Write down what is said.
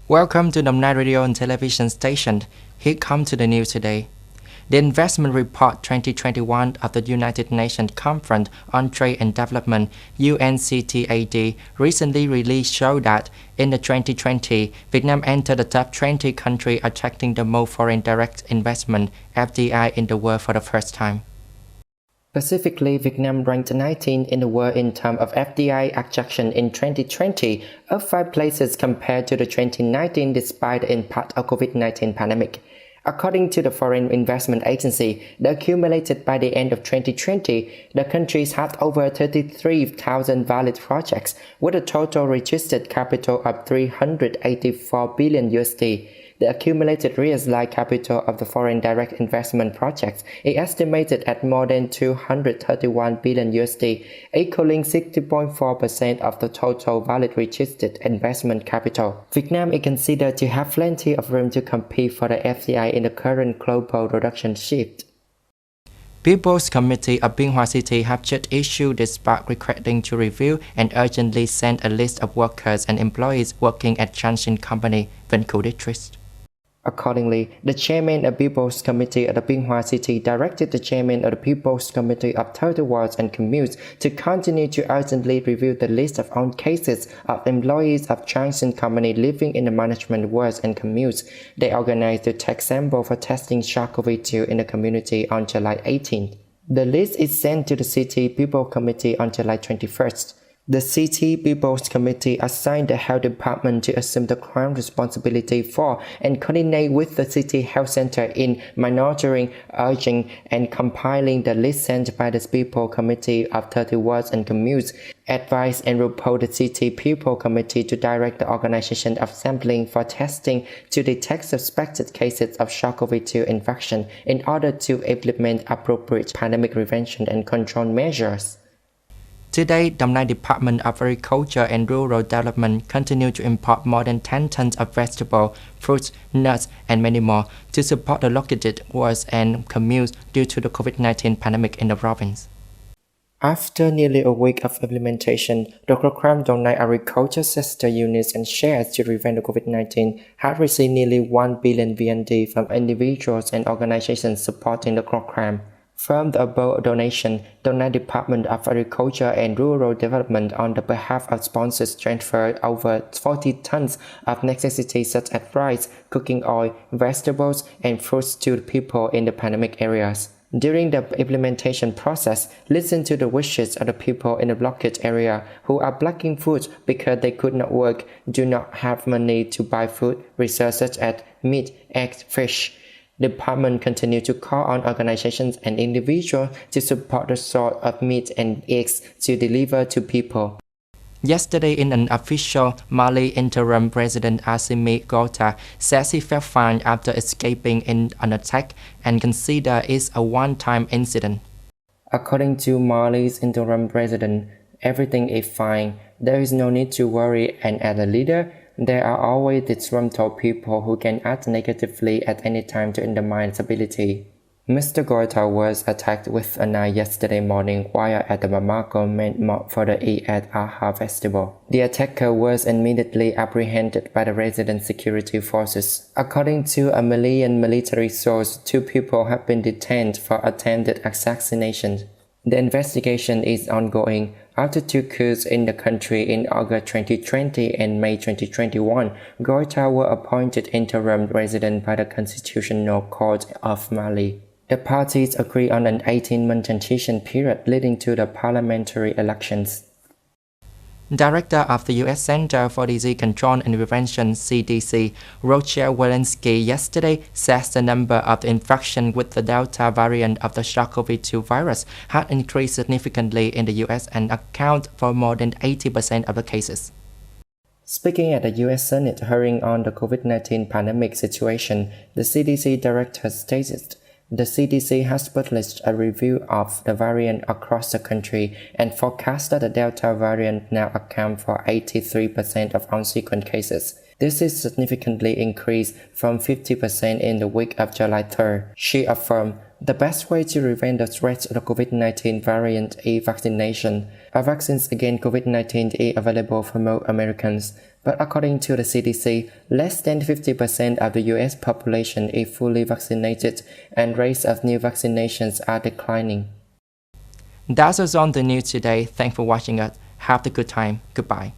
Welcome to Đồng Nai Radio and Television Station. Here come to the news today. The Investment Report 2021 of the United Nations Conference on Trade and Development (UNCTAD) recently released showed that in the 2020, Vietnam entered the top 20 country attracting the most foreign direct investment (FDI) in the world for the first time. Specifically, Vietnam ranked 19th in the world in terms of FDI attraction in 2020, up 5 places compared to the 2019 despite the impact of COVID-19 pandemic. According to the Foreign Investment Agency, the accumulated by the end of 2020, the countries had over 33,000 valid projects with a total registered capital of 384 billion USD. The accumulated realized capital of the foreign direct investment projects is estimated at more than 231 billion USD, equaling 60.4% of the total valid registered investment capital. Vietnam is considered to have plenty of room to compete for the FDI in the current global production shift. People's Committee of Bien Hoa City have just issued a spark requesting to review and urgently send a list of workers and employees working at Chanshin Company, Vân Cửu District. Accordingly, the chairman of the People's Committee of the Bien Hoa City directed the chairman of the People's Committee of 30 Wards and Commutes to continue to urgently review the list of own cases of employees of Chanshin Company living in the management wards and commutes. They organized to take sample for testing SARS-CoV-2 in the community on July 18th. The list is sent to the City People's Committee on July 21st. The City People's Committee assigned the Health Department to assume the crown responsibility for and coordinate with the City Health Center in monitoring, urging, and compiling the list sent by the People's Committee of 30 Wards and Commutes, advise and report the City People's Committee to direct the organization of sampling for testing to detect suspected cases of SARS-CoV-2 infection in order to implement appropriate pandemic prevention and control measures. Today, Đồng Nai Department of Agriculture and Rural Development continue to import more than 10 tons of vegetables, fruits, nuts, and many more to support the located wards and commutes due to the COVID-19 pandemic in the province. After nearly a week of implementation, the program Đồng Nai Agriculture Sector Units and Shares to prevent the COVID-19 had received nearly 1 billion VND from individuals and organizations supporting the program. From the above donation, the Đồng Nai Department of Agriculture and Rural Development on the behalf of sponsors transferred over 40 tons of necessities such as rice, cooking oil, vegetables, and fruits to the people in the pandemic areas. During the implementation process, listen to the wishes of the people in the blockade area who are blocking food because they could not work, do not have money to buy food, resources such as meat, eggs, fish. The department continues to call on organizations and individuals to support the sort of meat and eggs to deliver to people. Yesterday, in an official, Mali interim president Assimi Goïta says he felt fine after escaping in an attack and consider it a one-time incident. According to Mali's interim president, everything is fine. There is no need to worry, and as a leader, there are always disgruntled people who can act negatively at any time to undermine stability. Mr. Goïta was attacked with a knife yesterday morning while at the Bamako main mosque for the Eid al-Adha festival. The attacker was immediately apprehended by the resident security forces. According to a Malian military source, 2 people have been detained for attempted assassination. The investigation is ongoing. After 2 coups in the country in August 2020 and May 2021, Goïta was appointed interim president by the Constitutional Court of Mali. The parties agreed on an 18-month transition period leading to the parliamentary elections. Director of the U.S. Center for Disease Control and Prevention (CDC), Rochelle Walensky, yesterday says the number of infections with the Delta variant of the SARS-CoV-2 virus had increased significantly in the U.S. and account for more than 80% of the cases. Speaking at the U.S. Senate hearing on the COVID-19 pandemic situation, the CDC director stated, the CDC has published a review of the variant across the country and forecasts that the Delta variant now accounts for 83% of unsequenced cases. This is significantly increased from 50% in the week of July 3rd. She affirmed, The best way to prevent the threat of the COVID-19 variant is vaccination. A vaccines against COVID-19 is available for most Americans, but according to the CDC, less than 50% of the US population is fully vaccinated, and rates of new vaccinations are declining. That's all on the news today. Thanks for watching us. Have a good time. Goodbye.